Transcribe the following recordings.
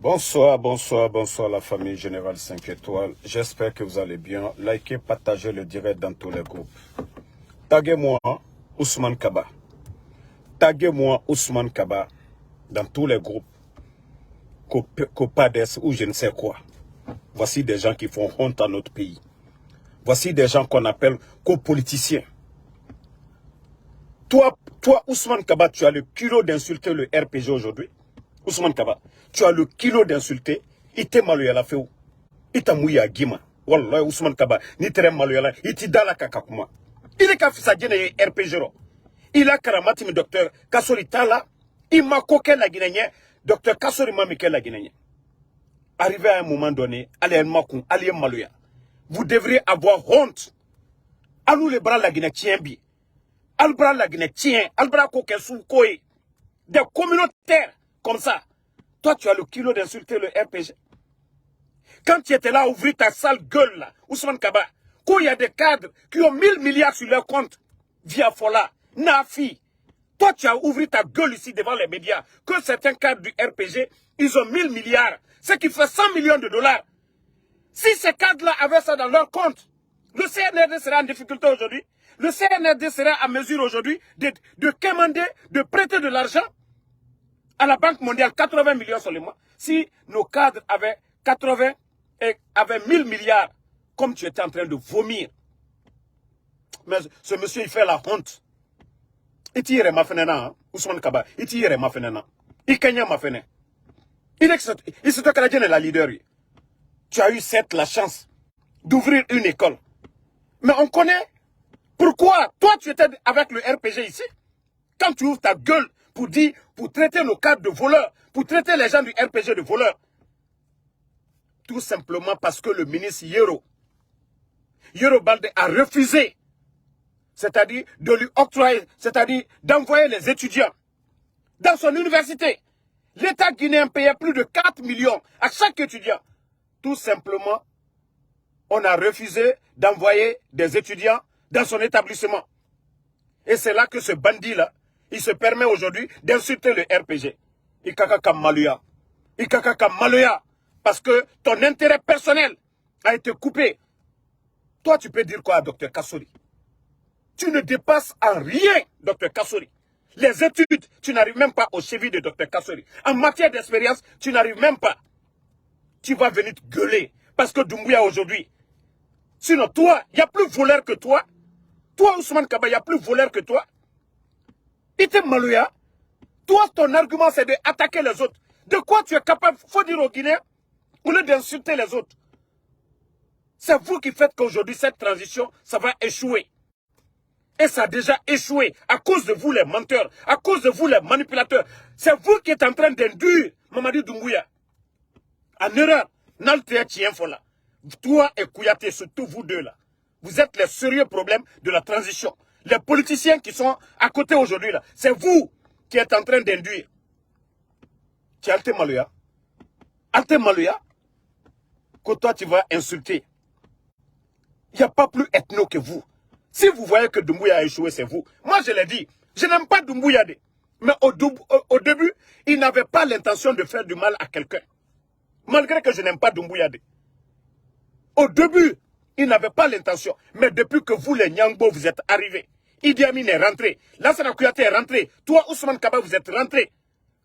Bonsoir, bonsoir, bonsoir la famille Générale 5 étoiles. J'espère que vous allez bien. Likez, partagez le direct dans tous les groupes. Taguez-moi Ousmane Kaba. Taguez-moi Ousmane Kaba dans tous les groupes. Copades ou je ne sais quoi. Voici des gens qui font honte à notre pays. Voici des gens qu'on appelle copoliticiens. Toi, Ousmane Kaba, tu as le culot d'insulter le RPG aujourd'hui. Ousmane Kaba, tu as le culot d'insulter. Ite maloyala feu. Ita mouya gima. Wallah Ousmane Kaba, ni tere maloyala, iti dala kakakuma. Il est ka fisa djene RPG ro. Il a karamati mi docteur Kasori Tala. Il m'a coqué la Guinéenne. Docteur Kasori m'a miqué la Guinéenne. Arrivé à un moment donné, allez makoun, allez maloya. Vous devriez avoir honte. Alou les bras la Guinée tient bi. Albra la Guinée tient. Albra koke sou koye. Des communautaires comme ça. Toi, tu as le kilo d'insulter le RPG. Quand tu étais là, ouvrir ta sale gueule là, Ousmane Kaba, quand il y a des cadres qui ont 1000 milliards sur leur compte, via Fola, Nafi, toi tu as ouvert ta gueule ici devant les médias, que certains cadres du RPG, ils ont 1000 milliards, ce qui fait 100 millions de dollars. Si ces cadres-là avaient ça dans leur compte, le CNRD serait en difficulté aujourd'hui. Le CNRD serait à mesure aujourd'hui de commander, de prêter de l'argent à la Banque mondiale, 80 millions seulement. Si nos cadres avaient 80 et avaient 1000 milliards, comme tu étais en train de vomir. Mais ce monsieur, il fait la honte. Il tire ma fenena, Ousmane Kaba, il tire ma fenena. Il kenya ma fenena. Il se canadien est la leader. Tu as eu cette la chance d'ouvrir une école. Mais on connaît pourquoi toi tu étais avec le RPG ici. Quand tu ouvres ta gueule pour dire, pour traiter nos cadres de voleurs, pour traiter les gens du RPG de voleurs. Tout simplement parce que le ministre Yero Balde a refusé, c'est-à-dire de lui octroyer, c'est-à-dire d'envoyer les étudiants dans son université. L'État guinéen payait plus de 4 millions à chaque étudiant. Tout simplement, on a refusé d'envoyer des étudiants dans son établissement. Et c'est là que ce bandit-là, il se permet aujourd'hui d'insulter le RPG. Ikaka Kamaluya. Ikaka Kamaluya. Parce que ton intérêt personnel a été coupé. Toi, tu peux dire quoi à Dr Kasori? Tu ne dépasses en rien Dr Kasori. Les études, tu n'arrives même pas au chevilles de Dr Kasori. En matière d'expérience, tu n'arrives même pas. Tu vas venir te gueuler. Parce que Doumbouya aujourd'hui. Sinon, toi, il y a plus voleur que toi. Toi, Ousmane Kaba, il y a plus voleur que toi. Ite Maloya. Toi, ton argument, c'est d'attaquer les autres. De quoi tu es capable? Faut dire aux Guinéens, au lieu d'insulter les autres. C'est vous qui faites qu'aujourd'hui, cette transition, ça va échouer. Et ça a déjà échoué à cause de vous, les menteurs, à cause de vous, les manipulateurs. C'est vous qui êtes en train d'induire Mamadi Doumbouya en erreur. Toi et Kouyaté, surtout vous deux là, vous êtes les sérieux problèmes de la transition. Les politiciens qui sont à côté aujourd'hui là, c'est vous qui êtes en train d'induire. Tu es Alte Maloya. Alte Maloya, que toi tu vas insulter. Il n'y a pas plus ethno que vous. Si vous voyez que Doumbouya a échoué, c'est vous. Moi, je l'ai dit. Je n'aime pas Doumbouya. Mais au début, il n'avait pas l'intention de faire du mal à quelqu'un. Malgré que je n'aime pas Doumbouya. Au début, il n'avait pas l'intention. Mais depuis que vous, les Nyangbo, vous êtes arrivés, Idi Amin est rentré. Lansana Kouyaté est rentré. Toi, Ousmane Kaba, vous êtes rentré.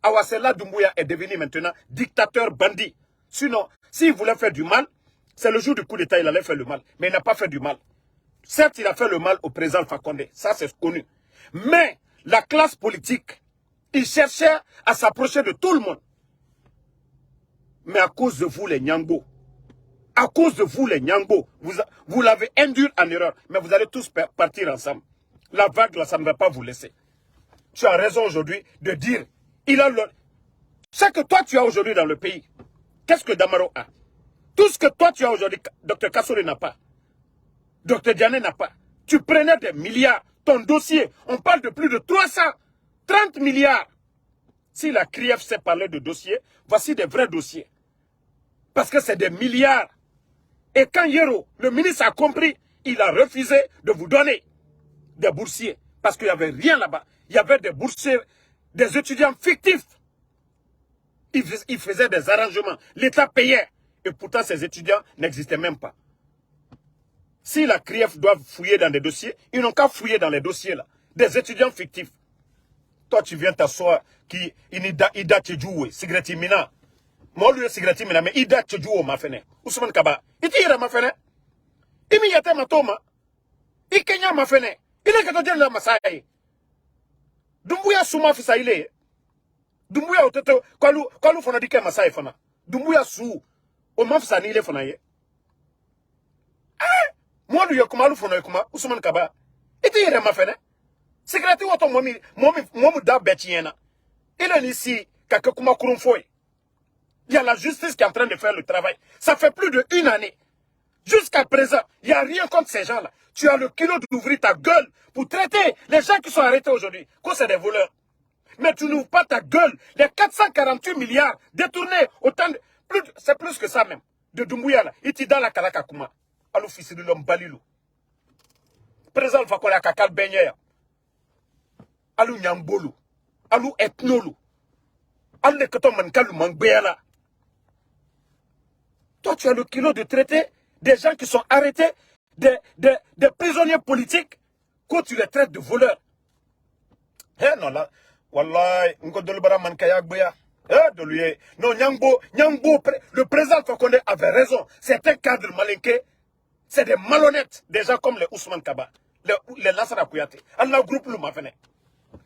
Awasela Doumbouya est devenu maintenant dictateur bandit. Sinon, s'il voulait faire du mal, c'est le jour du coup d'État, il allait faire le mal. Mais il n'a pas fait du mal. Certes, il a fait le mal au président Fakonde. Ça, c'est connu. Mais la classe politique, il cherchait à s'approcher de tout le monde. Mais à cause de vous, les Nyangbo, à cause de vous, les Nyangbo, vous l'avez induit en erreur. Mais vous allez tous partir ensemble. La vague, là, ça ne va pas vous laisser. Tu as raison aujourd'hui de dire, il a le... Ce que toi, tu as aujourd'hui dans le pays, qu'est-ce que Damaro a? Tout ce que toi, tu as aujourd'hui, Dr Kasori n'a pas. Dr Diané n'a pas. Tu prenais des milliards. Ton dossier, on parle de plus de 330 milliards. Si la CRIEF sait parler de dossiers, voici des vrais dossiers. Parce que c'est des milliards. Et quand Yero, le ministre a compris, il a refusé de vous donner des boursiers. Parce qu'il n'y avait rien là-bas. Il y avait des boursiers, des étudiants fictifs. il faisait des arrangements. L'État payait. Et pourtant, ces étudiants n'existaient même pas. Si la CRIEF doit fouiller dans des dossiers, ils n'ont qu'à fouiller dans les dossiers là. Des étudiants fictifs. Toi, tu viens t'asseoir qui ida tejoué, cigarette mina. Moi, lui, cigarette mina, mais ida tejoué ma fene. Ousmane Kaba. Iti ira ma fene. Imi yate matoma. Ikenya ma fene. Il est que tu la masaye. Dumbuya souma fisa ile. Dumbuya oteto kwalu fona dike masaye fana. Dumbuya sou. O mafisa ni ile fana ye. Moi, lui, comme alu fona kuma Ousmane Kaba. Iti ira ma fene. Cigarette woto momi da betiena. Il est ici kakakuma kurumfoy. Il y a la justice qui est en train de faire le travail. Ça fait plus d'1 année. Jusqu'à présent, il n'y a rien contre ces gens-là. Tu as le culot d'ouvrir ta gueule pour traiter les gens qui sont arrêtés aujourd'hui. Quoi, c'est des voleurs. Mais tu n'ouvres pas ta gueule. Les 448 milliards détournés, autant de... C'est plus que ça même. De Doumbouya là. Il t'y dans la Kalakakuma. Alou fils de l'homme Balilou. Présent le Fakola Kakal Benyer. Alou Nyambolu. Alou Etnolu. Alou Nekoton Mankalou Mangbéala. Toi, tu as le kilo de traiter des gens qui sont arrêtés, des prisonniers politiques, quand tu les traites de voleurs. Eh non, là, Wallah, Ngodolbara Mankayagboya. Eh, de lui. Non, Nyangbo, le président Fakonde avait raison. C'est un cadre malinqué. C'est des malhonnêtes, des gens comme les Ousmane Kaba, les Lassana Kouyaté. Allah groupe le mafene.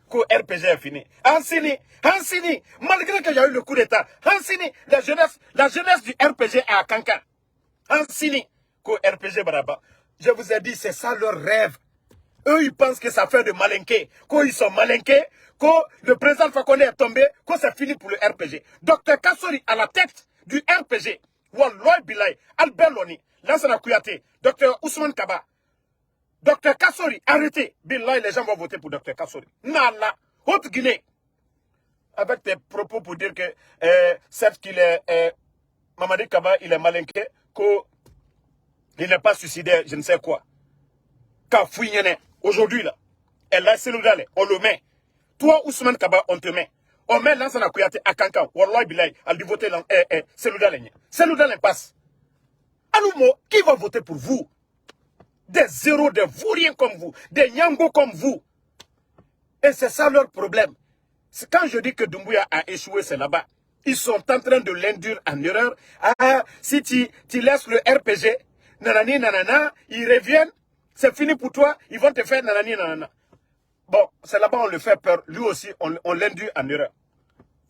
Que RPG est fini. Hansini, malgré qu'il y a eu le coup d'état, Hansini, la jeunesse du RPG est à Kankan. Hansini, que RPG Baraba. Je vous ai dit, c'est ça leur rêve. Eux, ils pensent que ça fait de malinqués. Quand ils sont malinqués, quand le président Fakonde est tombé, quand c'est fini pour le RPG. Docteur Kassori à la tête du RPG. Wallah Bilay, Albert Loni, Lansana Kouyaté, Docteur Ousmane Kaba. Docteur Kassori, arrêtez. Billah, les gens vont voter pour Docteur Kassori. Nala, Haute-Guinée. Avec tes propos pour dire que, certes qu'il est, Mamadi Kaba, il est malinqué, qu'il n'est pas suicidaire, je ne sais quoi. Kafouignene, aujourd'hui là, elle a Seloudale, on le met. Toi, Ousmane Kaba, on te met. On met Lansana Kouyaté à Kankan. Wallah Bilay, elle dit voter Seloudale. Seloudale passe. Aloumo, qui va voter pour vous? Des zéros, des vauriens comme vous, des nyangos comme vous. Et c'est ça leur problème. Quand je dis que Doumbouya a échoué, c'est là-bas. Ils sont en train de l'induire en erreur. Ah, si tu laisses le RPG, nanani, nanana, ils reviennent, c'est fini pour toi, ils vont te faire nanani, nanana. Bon, c'est là-bas on le fait peur. Lui aussi, on l'induit en erreur.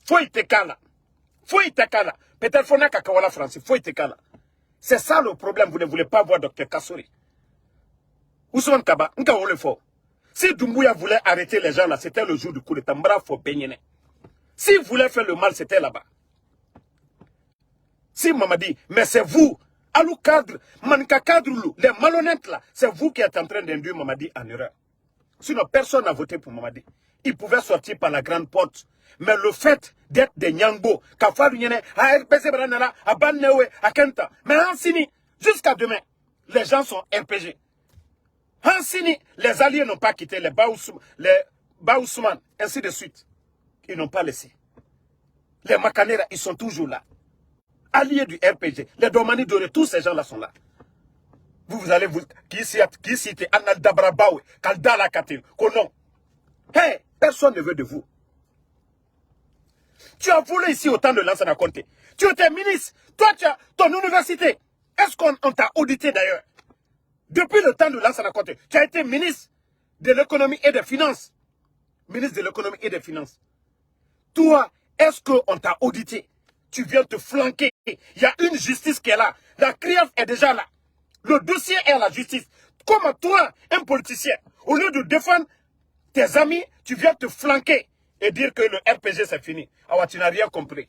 Faut y te cala. Peut-être faut n'a qu'à France. Faut y te cala. C'est ça le problème. Vous ne voulez pas voir Dr Kassori. Ousmane Kaba, on le faut. Si Doumbouya voulait arrêter les gens là, c'était le jour du coup de Tambra, faut baigner. S'il voulait faire le mal, c'était là-bas. Si Mamadi, mais c'est vous, Alou Cadre, Manka Kadroulou, les malhonnêtes là, c'est vous qui êtes en train d'induire Mamadi en erreur. Sinon, personne n'a voté pour Mamadi. Il pouvait sortir par la grande porte. Mais le fait d'être des Nyangbo, Kafaru Nyene, à RPG Branala, à Bannewe, à Kenta, mais Hansini, jusqu'à demain, les gens sont RPG. Hansini, les alliés n'ont pas quitté, les Baousman, ainsi de suite. Ils n'ont pas laissé. Les Makanera, ils sont toujours là. Alliés du RPG, les Domani Doré, tous ces gens-là sont là. Vous allez vous... Qui cite Anal Dabrabawe, Kaldala Katil, Konon. Hey, personne ne veut de vous. Tu as volé ici autant de Lansana Conté. Tu étais ministre. Toi, tu as ton université. Est-ce qu'on t'a audité d'ailleurs? Depuis le temps de Lansana Conté, tu as été ministre de l'économie et des finances. Ministre de l'économie et des finances. Toi, est-ce qu'on t'a audité? Tu viens te flanquer. Il y a une justice qui est là. La CRIEF est déjà là. Le dossier est à la justice. Comme toi, un politicien, au lieu de défendre tes amis, tu viens te flanquer et dire que le RPG c'est fini. Alors tu n'as rien compris.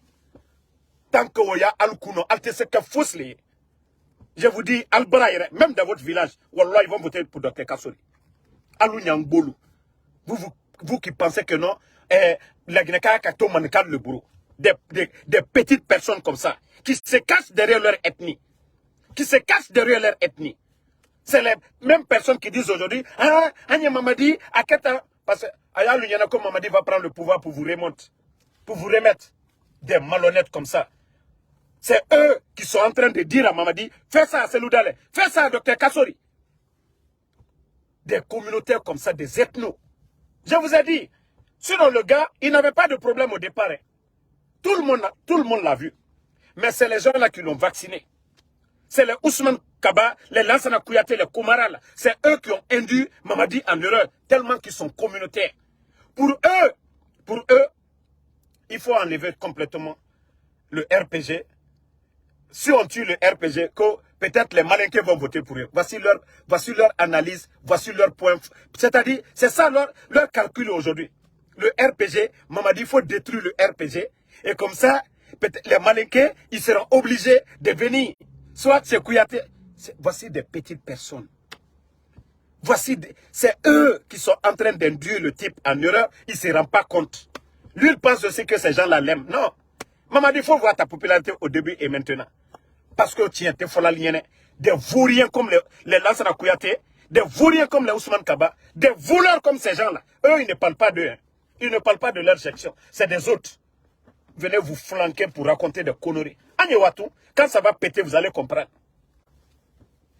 Tant que Oya Al-Kouno, Al-Teseka Fosli, je vous dis, Al-Braïre, même dans votre village, Wallah, ils vont voter pour Dr Kassori. Alou-Nyangbolou. Vous qui pensez que non, la Guinée-Ka Manikal le bourreau. Des petites personnes comme ça, qui se cachent derrière leur ethnie. C'est les mêmes personnes qui disent aujourd'hui, ah, Anya Mamadi, Aketa, parce que Aya Lunyana comme Mamadi va prendre le pouvoir pour vous remonter, pour vous remettre. Des malhonnêtes comme ça. C'est eux qui sont en train de dire à Mamadi, fais ça à Cellou Dalein, fais ça à Dr Kassori. Des communautaires comme ça, des ethnos. Je vous ai dit, sinon le gars, il n'avait pas de problème au départ. Hein. Tout le monde l'a vu. Mais c'est les gens là qui l'ont vacciné. C'est les Ousmane Kaba, les Lansana Kouyaté, les Koumara là. C'est eux qui ont induit Mamadi en erreur, tellement qu'ils sont communautaires. Pour eux, il faut enlever complètement le RPG. Si on tue le RPG, peut-être les malinqués vont voter pour eux. Voici leur analyse, voici leur point. C'est-à-dire, c'est ça leur calcul aujourd'hui. Le RPG, Mamadi, il faut détruire le RPG. Et comme ça, les malinqués, ils seront obligés de venir. Soit c'est Kouyaté. Voici des petites personnes. C'est eux qui sont en train d'induire le type en erreur. Il ne se rend pas compte. Lui, il pense aussi que ces gens-là l'aiment. Non. Mamadi, il faut voir ta popularité au début et maintenant. Parce que tu étais folalien, des vauriens comme les Lansana Kouyaté, des vauriens comme les Ousmane Kaba, des voleurs comme ces gens-là. Eux, ils ne parlent pas d'eux. Hein. Ils ne parlent pas de leur section. C'est des autres. Venez vous flanquer pour raconter des conneries. Agnewatou, quand ça va péter, vous allez comprendre.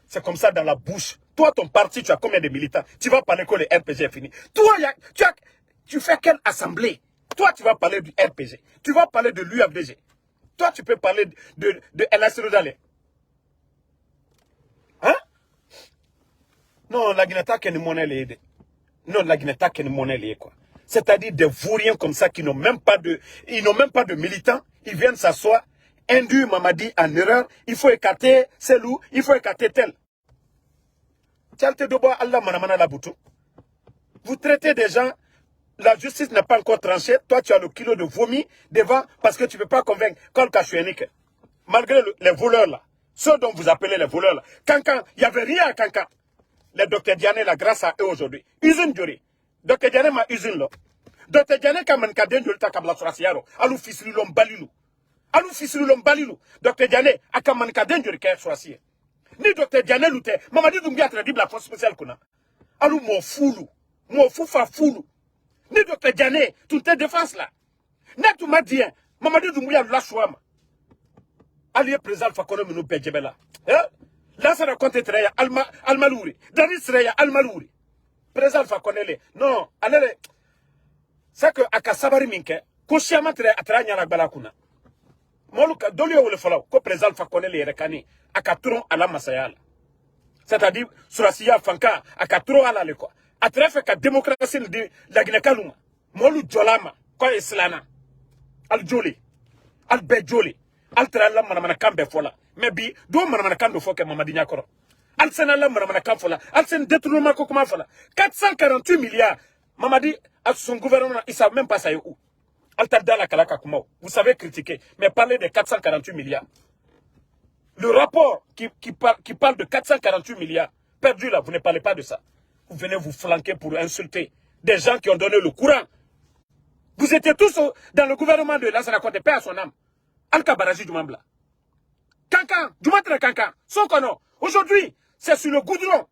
C'est comme ça dans la bouche. Toi, ton parti, tu as combien de militants? Tu vas parler que le RPG est fini. Toi, tu fais quelle assemblée? Toi, tu vas parler du RPG. Tu vas parler de l'UFDG. Toi, tu peux parler de El Assirou Dalein. Hein? Non, la Guinée qui est monnaie les. Non, la Guinée qui est monnaie les quoi. C'est-à-dire des vauriens comme ça qui n'ont même pas de militants. Ils viennent s'asseoir, induire Mamadi en erreur. Il faut écarter Cellou, il faut écarter tel. Vous traitez des gens, la justice n'est pas encore tranchée. Toi, tu as le kilo de vomi devant parce que tu ne peux pas convaincre Kol Kachouénik. Malgré les voleurs là, ceux dont vous appelez les voleurs là. Cancan, il n'y avait rien à Cancan. Les docteurs Diané là, grâce à eux aujourd'hui. Usine Djori. Docteur Diané ma usine là. Docteur Diané Kaman Kaden Djolita Kabla Sorasiaro. Alou Fisrilom Balilou. Alou Fisrilom Balilou. Docteur Diané Akaman Kaden Djoli Kaya Sorasier. Ni docteur Diané Louté. Mamadi Doumbia traduit la force spéciale qu'on a. Alou mon foulou. Mon foufa foulou. Ni docteur Diané, toute tes défense là. Net tout m'a dit, Mamadi Doumbia la chouama. Allié président Fakone Mounou Pedjebela. Là, ça raconte très Almalouri. Danis Reya Almalouri. Président Fakone. Non, allez. C'est que Akasabari Minke, consciemment très atranya la balakuna. Moluka, dolio le follow, ko président Fakone les rekani, Akatron à la Masayala. C'est-à-dire, Surasiya Fanka, Akatron à la lekwa. Atrefe ka démocratie de la Guinée-Kaluma. Molu Jolama, quoi Islana. Al Joli. Al Bejoli. Al Trala Manamana Kambe Fola. Mais bi, do Manamana Kambe Foke Mamadi Nyakoro. Al Senala Manamana Kamfola. Al Sen détournement Kokuma Fola. 448 milliards. Mamadi, à son gouvernement, ils ne savent même pas ça est où. Al Tadda la Kalaka Kumao. Vous savez critiquer. Mais parler de 448 milliards. Le rapport qui parle de 448 milliards. Perdu là, vous ne parlez pas de ça. Vous venez vous flanquer pour insulter des gens qui ont donné le courant. Vous étiez tous dans le gouvernement de Lansana Kouyaté, paix à son âme. Al-Kabaraji du Mambla. Cancan, du Matre Cancan, Sokono. Aujourd'hui, c'est sur le goudron.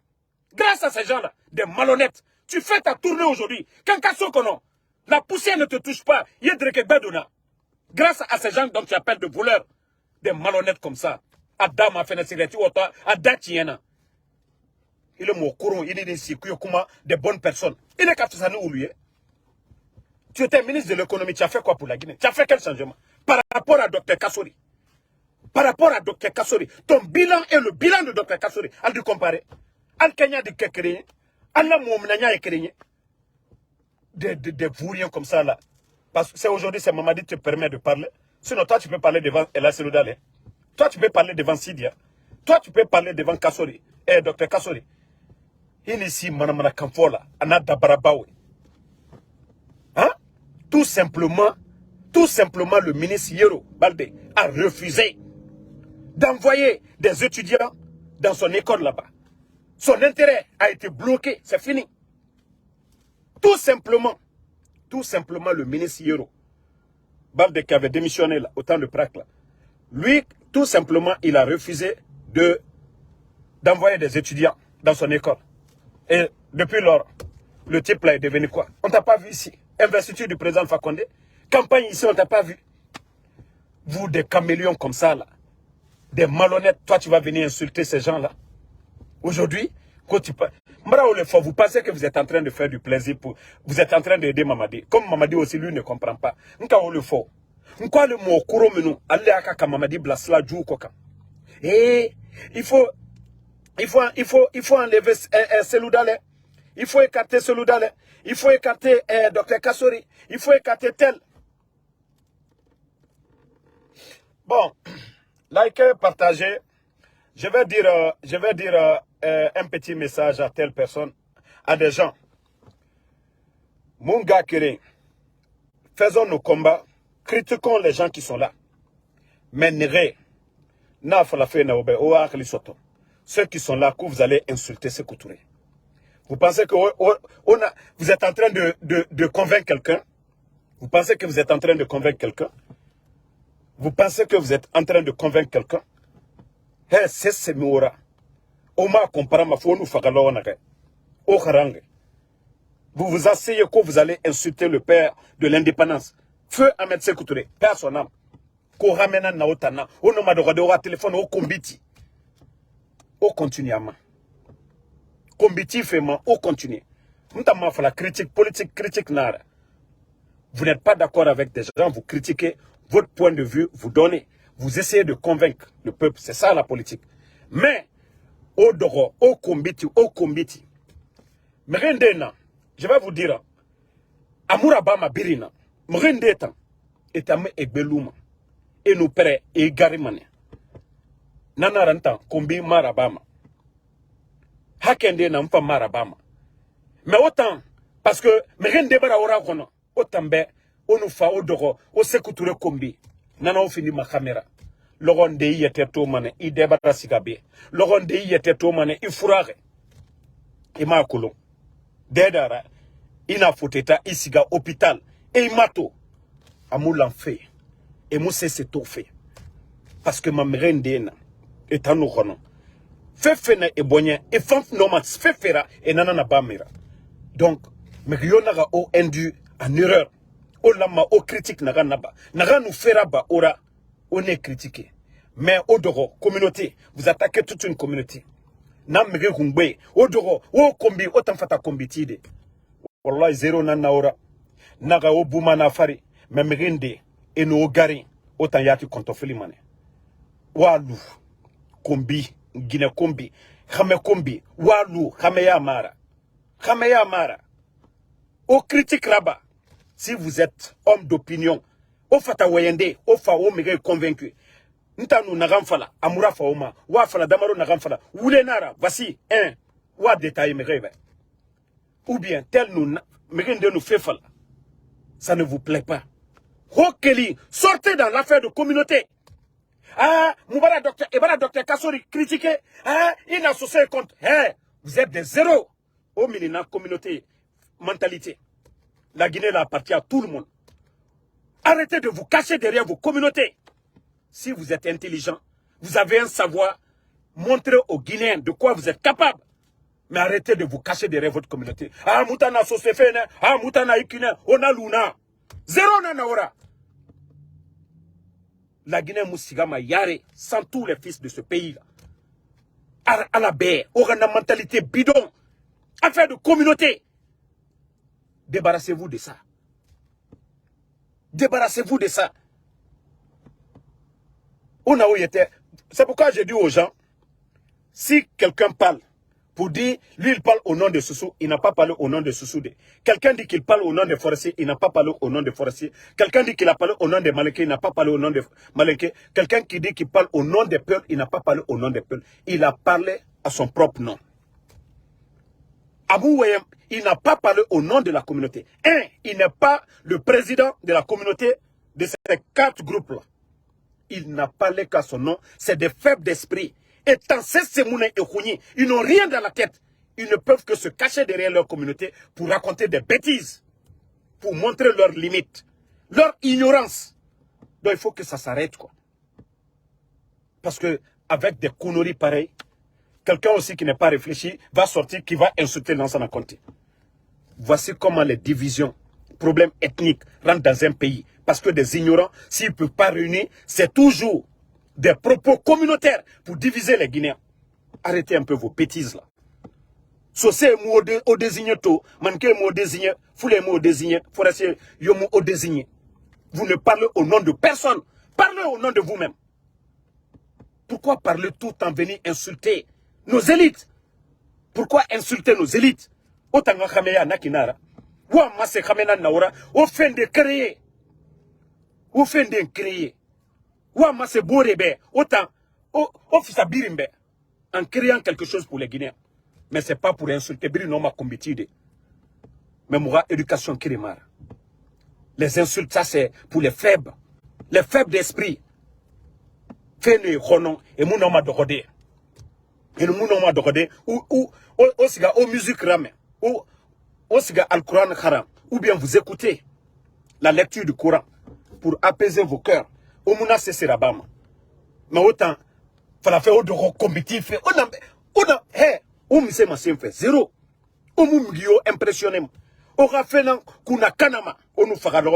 Grâce à ces gens-là, des malhonnêtes. Tu fais ta tournée aujourd'hui. Cancan Sokono. La poussière ne te touche pas. Yedreke Bedona. Grâce à ces gens dont tu appelles de voleurs. Des malhonnêtes comme ça. Adam a fait une cigarette. Adam Tiena. Il est mon courant. Il est des bonnes personnes. Il est capté ça nous ou lui. Tu étais ministre de l'économie. Tu as fait quoi pour la Guinée? Tu as fait quel changement? Par rapport à Dr Kassori. Par rapport à Dr Kassori. Ton bilan et le bilan de Dr Kassori. Al du comparer. Al Kenya de Kekéré. Al la Moumnanya Ekéré. Des vouriens comme ça là. Parce que c'est aujourd'hui, c'est Mamadi te permet de parler. Sinon, toi, tu peux parler devant El Assirou Dalein. Toi, tu peux parler devant Sidia. Toi, tu peux parler devant Kassori. Dr Kassori. Il est ici, Manamana Kamfola. Anada Barabawe. Hein? Tout simplement, le ministre Yero Balde a refusé d'envoyer des étudiants dans son école là-bas. Son intérêt a été bloqué. C'est fini. Tout simplement, le ministre Yero Balde qui avait démissionné là, au temps de Prak là. Lui, tout simplement, il a refusé d'envoyer des étudiants dans son école. Et depuis lors, le type là est devenu quoi? On t'a pas vu ici. Investiture du président Fakonde. Campagne ici, on t'a pas vu. Vous, des caméléons comme ça, là. Des malhonnêtes, toi, tu vas venir insulter ces gens-là. Aujourd'hui, quand tu parles, vous pensez que vous êtes en train de faire du plaisir pour... Vous êtes en train d'aider Mamadi. Comme Mamadi aussi, lui, ne comprend pas. Le faux. Le mot kuro menu, allez à Mamadi blasla djou koka. Et il faut enlever Seloudale. Il faut écarter Seloudale. Il faut écarter Dr Kassori. Il faut écarter tel. Bon, likez, partagez. Je vais dire un petit message à telle personne, à des gens. Mon gars Kéré, faisons nos combats, critiquons les gens qui sont là. Mais ceux qui sont là, que vous allez insulter ces Touré. Vous pensez que vous êtes en train de convaincre quelqu'un? Vous pensez que vous êtes en train de convaincre quelqu'un? Vous pensez que vous êtes en train de convaincre quelqu'un? C'est Moura. Oma compara ma fonu fagalonare. Au harangue. Vous vous asseyez que vous allez insulter le père de l'indépendance. Feu Ahmed Sékou Touré, père son âme. Ko ramena na otana. O no madogade o téléphone o kombiti. O continuellement. Kombiti fait au continue. M'tama fa la critique politique, critique nara. Vous n'êtes pas d'accord avec des gens, vous critiquez votre point de vue, vous donnez. Vous essayez de convaincre le peuple. C'est ça la politique. Mais, au doro, au kombiti. Mrendena, je vais vous dire, Amourabama birina, mrendetan, etame egbelouma, et nous père et garimane. Nanarantan, kombi marabama. Hakende na mfa marabama. Mais autant, parce que mrendebara ora kono, autant be, onufa odoro, o sekuture kombi. Nana ofini ma caméra. Logon de yete to mane, I debara sigabe. Logon de yete to mane, I furare. Ima kolon. Dedara, ina foteta, isiga hôpital. Et imato. Amou l'enfer. Et mou c'est tout fait. Parce que ma mrendena, est en nous. Fefena e bonyen, e fanf nomat, fefera, et nanana bamira. Donc, mrionara o indu en erreur. O lama o critique naga naba. Naga nous fera ba ora. On est critiqué. Mais au doro, communauté, vous attaquez toute une communauté. Namre hungbe, au doro, au kombi, autant fata kombitide. Wallahi zéro nana ora. Naga o bouma na fari. Memrinde, et no gari, autant yati kontofili mane. Walu, kombi, Guinée kombi, Khame kombi, Walu, Khameya mara. Khameya mara. Au critique là-bas. Si vous êtes homme d'opinion, au fata wayende, au fa o mege convaincu. Ntanu nagamfala, amura fa oma, wa fala damaro nagamfala. Wule nara, voici un, wa détail mege. Ou bien tel nous mege nous fait fala. Ça ne vous plaît pas. Hokeli, sortez dans l'affaire de communauté. Ah, Moubara docteur Kassori critiqué. Ah, il n'a associé contre. Hey, vous êtes des zéros. Au milieu communauté, mentalité. La Guinée appartient à tout le monde. Arrêtez de vous cacher derrière vos communautés. Si vous êtes intelligent, vous avez un savoir, montrez aux Guinéens de quoi vous êtes capable. Mais arrêtez de vous cacher derrière votre communauté. Ah, Moutana Sosefene, ah, Moutana Ikine, on a Luna. Zéro nanaora. La Guinée Moussigama Yare, sans tous les fils de ce pays-là. À la baie, aura une mentalité bidon. Affaire de communauté. Débarrassez-vous de ça. Débarrassez-vous de ça. On a où il était. C'est pourquoi j'ai dit aux gens, si quelqu'un parle, pour dire, lui il parle au nom de Soussou, il n'a pas parlé au nom de Soussoudé. Quelqu'un dit qu'il parle au nom des forestiers, il n'a pas parlé au nom des forestiers. Quelqu'un dit qu'il a parlé au nom des Malinqués, il n'a pas parlé au nom des Malinqués. Quelqu'un qui dit qu'il parle au nom des peuples, il n'a pas parlé au nom des peuples. Il a parlé à son propre nom. Abou Wayem, il n'a pas parlé au nom de la communauté. Il n'est pas le président de la communauté de ces 4 groupes-là. Il n'a parlé qu'à son nom. C'est des faibles d'esprit. Et tant ces Semoune et Khouni, ils n'ont rien dans la tête. Ils ne peuvent que se cacher derrière leur communauté pour raconter des bêtises. Pour montrer leurs limites. Leur ignorance. Donc il faut que ça s'arrête, quoi. Parce que avec des conneries pareilles, quelqu'un aussi qui n'est pas réfléchi va sortir, qui va insulter l'ensemble à compter. Voici comment les divisions problèmes ethniques rentrent dans un pays. Parce que des ignorants, s'ils ne peuvent pas réunir, c'est toujours des propos communautaires pour diviser les Guinéens. Arrêtez un peu vos bêtises là. So c'est mot au désigné tout, manquez mot désigné, foulez mot désigné, forestier, yo mot au désigné. Vous ne parlez au nom de personne. Parlez au nom de vous-même. Pourquoi parler tout en venir insulter nos élites? Pourquoi insulter nos élites? Autant que Khameya Nakinara. Ou Masse Khamena Naura, au fin de créer. Au fin de créer. Ou Masse Borebe, autant, au fils Birimbe, en créant quelque chose pour les Guinéens. Mais ce n'est pas pour insulter Birino ma combitide. Mais moi, éducation Kirimar. Les insultes, ça c'est pour les faibles. Les faibles d'esprit. Fais-le Ronon et mon nom de Rodé. Et mon nom de Rodé, ou siga au musique rame, ou siga al Coran haram, ou bien vous écoutez la lecture du Coran pour apaiser vos cœurs. Au mouna c'est rabama. Mais autant, fallait faire de combitif. On a, hé, on me sait ma fait zéro. On m'a impressionné. On a fait qu'on kanama. On nous fera le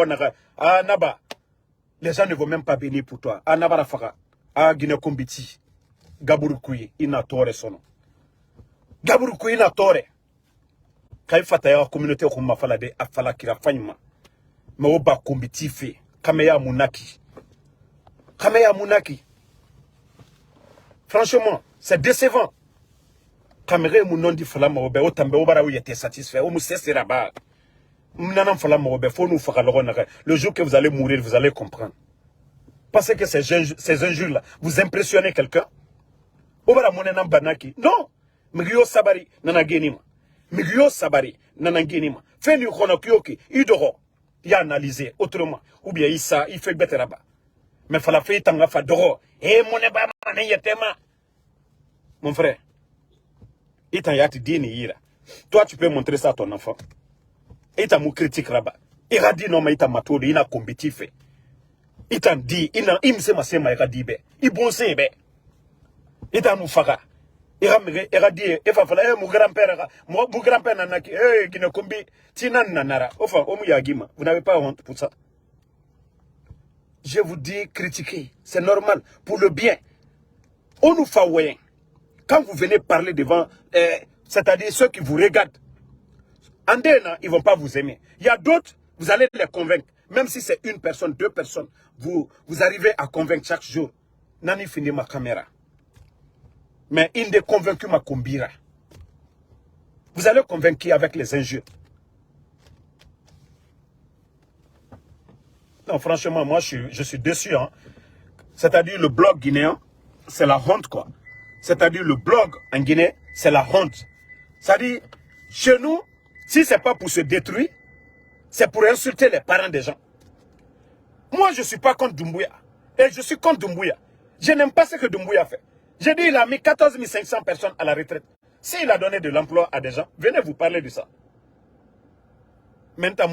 ah naba. Les gens ne vont même pas bénir pour toi. Ah naba rafara. Ah Guinée Kombiti. Gaburukui, ina tore sono. Gaburukui ina tore. Quand il faut la communauté au Mafalade, à Falakira Fanyma. Mais au bas Kombiti fait. Kameya Munaki. Kameya Munaki. Franchement, c'est décevant. Kamere mon nom dit Falama Obe, au Tambe Obara où il était satisfait. Au Moussé Seraba. Mnanam Falama Obe, faut nous faire le jour que vous allez mourir, vous allez comprendre. Parce que ces injures-là, vous impressionnez quelqu'un. Obara Monenam Banaki. Non. Migyo Sabari, Nanagenima. Migyo Sabari, Nanagenima. Fait du Honokyoki, Idoro. Il a analysé autrement. Ou bien Issa, il fait bête là-bas. Mais fala fait tanga fa doro. Eh, mon eba manayetema. Mon frère. Il t'a yati dini ira. Toi, tu peux montrer ça à ton enfant. Il t'a mou critique là-bas. Il a dit non, mais il t'a matou, il a combitif. Il t'a dit, il me sait ma sema, il a dit, il bon c'est, il t'a mou faga. Il a dit, il va falloir, mon grand-père n'a qui, qui ne combi, tinan nanara. Enfin, omu yagima, vous n'avez pas honte pour ça. Je vous dis, critiquer, c'est normal, pour le bien. On nous fait ouais. Quand vous venez parler devant, c'est-à-dire ceux qui vous regardent, Andena, ils ne vont pas vous aimer. Il y a d'autres, vous allez les convaincre. Même si c'est une personne, deux personnes, vous arrivez à convaincre chaque jour. Nani fini ma caméra. Mais il ne convaincu ma combira. Vous allez convaincre qui avec les injures? Non, franchement, moi, je suis déçu. Hein. C'est-à-dire le blog guinéen, c'est la honte, quoi. C'est-à-dire le blog en Guinée, c'est la honte. C'est-à-dire, chez nous, si ce n'est pas pour se détruire, c'est pour insulter les parents des gens. Moi, je ne suis pas contre Doumbouya. Et je suis contre Doumbouya. Je n'aime pas ce que Doumbouya fait. J'ai dit, il a mis 14 500 personnes à la retraite. S'il a donné de l'emploi à des gens, venez vous parler de ça. Maintenant,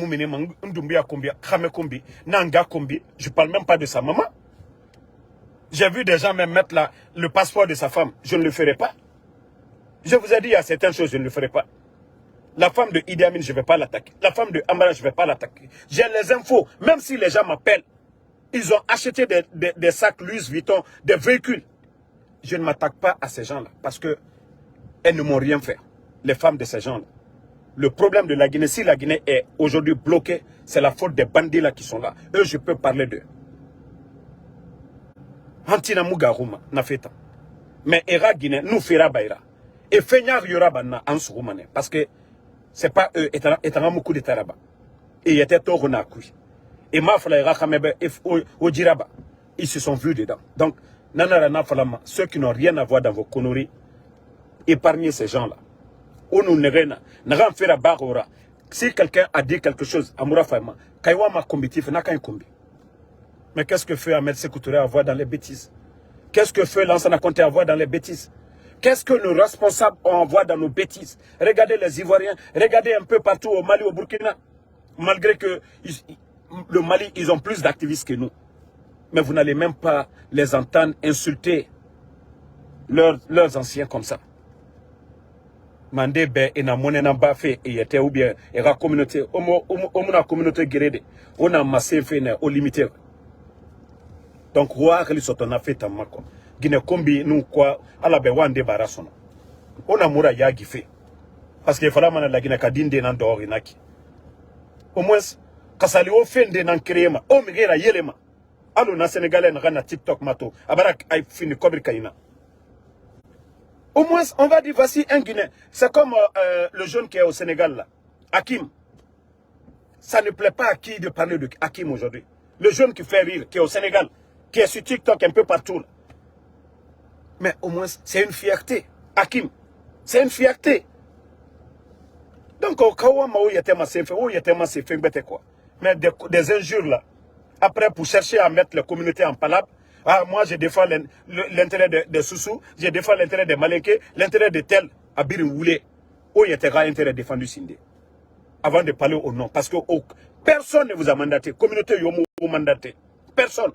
Doumbouya combien, Khame combien, Nanga combien, je ne parle même pas de sa maman. J'ai vu des gens même mettre le passeport de sa femme. Je ne le ferai pas. Je vous ai dit, il y a certaines choses, je ne le ferai pas. La femme de Idi Amin, je ne vais pas l'attaquer. La femme de Amara, je ne vais pas l'attaquer. J'ai les infos. Même si les gens m'appellent, ils ont acheté des sacs Louis Vuitton, des véhicules. Je ne m'attaque pas à ces gens-là. Parce qu'elles ne m'ont rien fait. Les femmes de ces gens-là. Le problème de la Guinée, si la Guinée est aujourd'hui bloquée, c'est la faute des bandits là qui sont là. Eux, je peux parler d'eux. Hantina Mugaruma, na feta. Mais Era Guinée, nous fera baira. Et Fenyar Yorabana, en Soumane. Parce que c'est pas eux, étant beaucoup de Taraba. Et il était tort on a cuit. Et ma falaira Kamebe, au Djiraba. Ils se sont vus dedans. Donc, Nanarana Falama, ceux qui n'ont rien à voir dans vos conneries, épargnez ces gens-là. On nous n'en fera barora. Si quelqu'un a dit quelque chose à Mourafama, Kaiwa ma combitif, n'a qu'un combi. Mais qu'est-ce que fait Ahmed Sékou Touré à voir dans les bêtises? Qu'est-ce que fait Lansana Conté à voir dans les bêtises? Qu'est-ce que nos responsables ont à voir dans nos bêtises? Regardez les Ivoiriens, regardez un peu partout au Mali, au Burkina. Malgré que le Mali, ils ont plus d'activistes que nous. Mais vous n'allez même pas les entendre insulter leurs anciens comme ça. Mandé ben et na monnaie n'a pas fait et était ou bien et la communauté la communauté guérée on a massé fait au limité donc roi que les on a fait tamma quoi Guinée combi nous quoi à la ben wande barason on a moura yagi fait parce que fallait man la Guinée kadinde nan dehors inaki au moins kasali o fende nan créema o migera yelema allo na sénégalais na TikTok mato abarak ay fini kobri kayina. Au moins, on va dire, voici un Guinéen. C'est comme le jeune qui est au Sénégal, là. Hakim. Ça ne plaît pas à qui de parler de Hakim aujourd'hui. Le jeune qui fait rire, qui est au Sénégal, qui est sur TikTok un peu partout. Là. Mais au moins, c'est une fierté. Hakim. C'est une fierté. Donc, au cas où il y a quoi. Mais des injures, là. Après, pour chercher à mettre les communautés en palabre, ah, moi, je défends l'intérêt de Soussou, je défends l'intérêt de Malinké, l'intérêt de tel, Abir Woulé. Où il y a intérêt défendu Sindé. Avant de parler au nom. Parce que personne ne vous a mandaté. Communauté Yomo vous mandaté. Personne.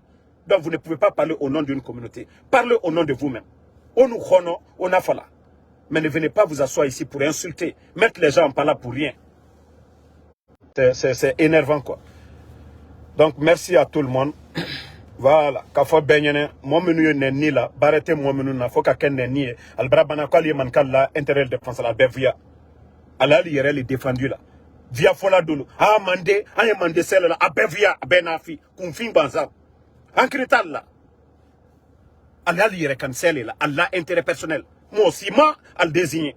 Donc vous ne pouvez pas parler au nom d'une communauté. Parlez au nom de vous-même. On nous chrono, on a fallu. Mais ne venez pas vous asseoir ici pour insulter, mettre les gens en palabre pour rien. C'est énervant quoi. Donc merci à tout le monde. Voilà, kafo benyene mo menu nenni la barete mo menu na foka ken nenni albra bana ko ali man kala intérêt de défense la bevia alali yere le défendu là via fola dolo ah mandé ay mandé celle là abevia benafi kun fin banza ankrital là alali yere kan celle là alla intérêt personnel mo sima al désigner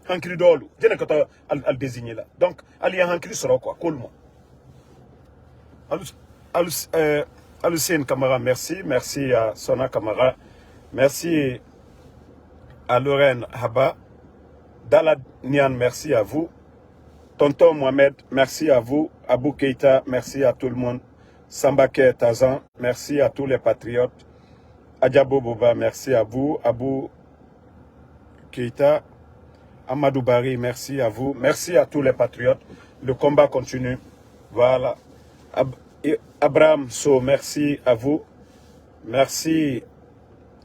ankri dolo dina ko al désigner là donc ali ankri soro quoi colmo Alucine Camara, merci. Merci à Sona Camara. Merci à Lorraine Haba. Dalad Nian, merci à vous. Tonton Mohamed, merci à vous. Abou Keita, merci à tout le monde. Sambake Tazan, merci à tous les patriotes. Adjabo Boba, merci à vous. Abou Keita, Amadou Bari, merci à vous. Merci à tous les patriotes. Le combat continue. Voilà. Abraham So, merci à vous. Merci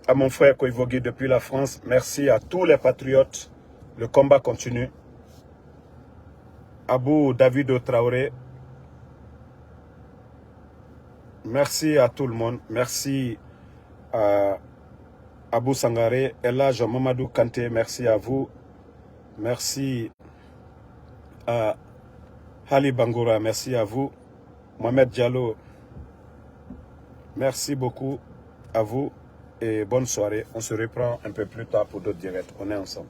à mon frère Koivogui depuis la France. Merci à tous les patriotes. Le combat continue. Abou David Traoré. Merci à tout le monde. Merci à Abou Sangaré. Elhaj Mamadou Kanté, merci à vous. Merci à Hali Bangoura, merci à vous. Mohamed Diallo, merci beaucoup à vous et bonne soirée. On se reprend un peu plus tard pour d'autres directs. On est ensemble.